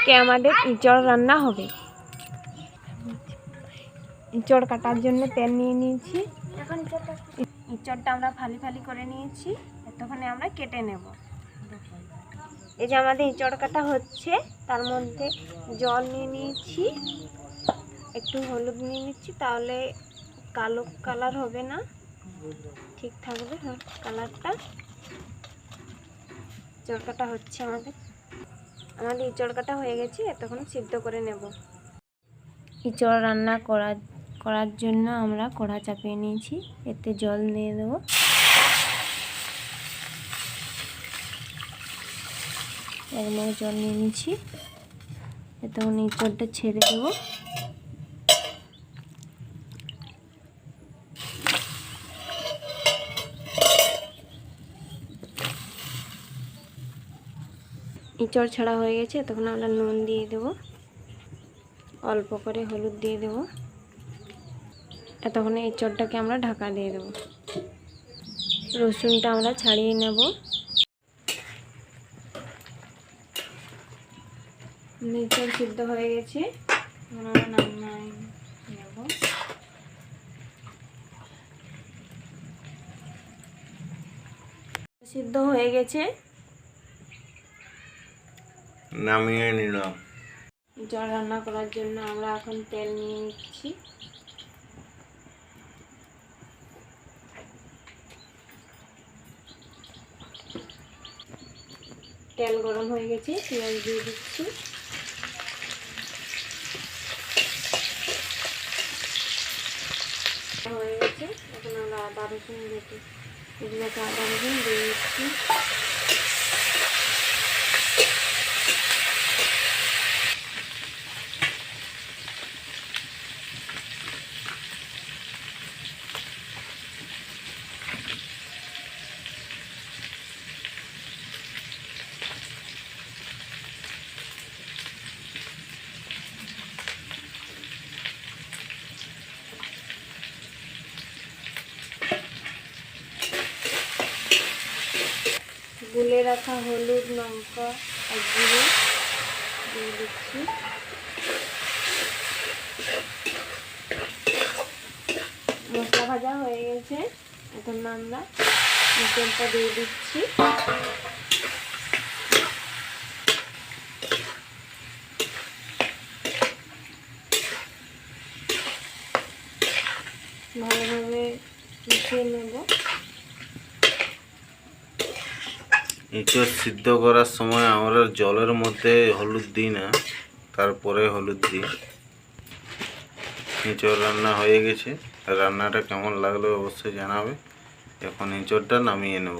আজকে আমাদের ইঁচড় রান্না হবে। ইঁচড় কাটার জন্য তেল নিয়ে নিয়েছি। এখন ইঁচড়টা আমরা ফালি ফালি করে নিয়েছি, এতক্ষণে আমরা কেটে নেব। এই যে আমাদের ইঁচড় কাটা হচ্ছে, তার মধ্যে জল নিয়ে নিয়েছি, একটু হলুদ নিয়ে নিচ্ছি, তাহলে কালো কালার হবে না, ঠিক থাকবে কালারটা। ইঁচড় কাটা হচ্ছে আমাদের ইঁচড় কাটা হয়ে গেছে, এতক্ষণ সিদ্ধ করে নেব। ইঁচড় রান্না করার জন্য আমরা কড়া চাপিয়ে নিয়েছি, এতে জল দিয়ে দেবো। এক মগ জল নিয়ে নিয়েছি, এতক্ষণ ইঁচড়টা ছেড়ে দেবো। ইঁচড় ছাড়া হয়ে গেছে, তখন আমরা নুন দিয়ে দেবো, অল্প করে হলুদ দিয়ে দেবো। এতক্ষণে ইঁচড়টাকে আমরা ঢাকা দিয়ে দেবো। রসুনটা আমরা ছাড়িয়ে নেব। ইঁচড় সিদ্ধ হয়ে গেছে, আমরা নামিয়ে নেব। সিদ্ধ হয়ে গেছে, নামিয়ে নিলাম। ইঁচড় রান্না করার জন্য আমরা এখন তেল নিয়ে নিচ্ছি। তেল গরম হয়ে গেছে, পেঁয়াজ দিয়ে দিচ্ছি। হয়ে গেছে, এখন আমরা আদা রসুন দিয়ে দিচ্ছি। গুলে রাখা হলুদ, লঙ্কা আর জিরে দিয়ে দিচ্ছি। মশলা ভাজা হয়ে গেছে, এখন আমরা চিকেনটা দিয়ে দিচ্ছি। ভালোভাবে মিশিয়ে নেব। ইঁচড় সিদ্ধ করার সময় আমরা জলের মধ্যে হলুদ দিই না, তারপরে হলুদ দিই। ইঁচড় রান্না হয়ে গেছে, রান্নাটা কেমন লাগলো অবশ্যই জানাবে। এখন ইঁচড়টা নামিয়ে নেব।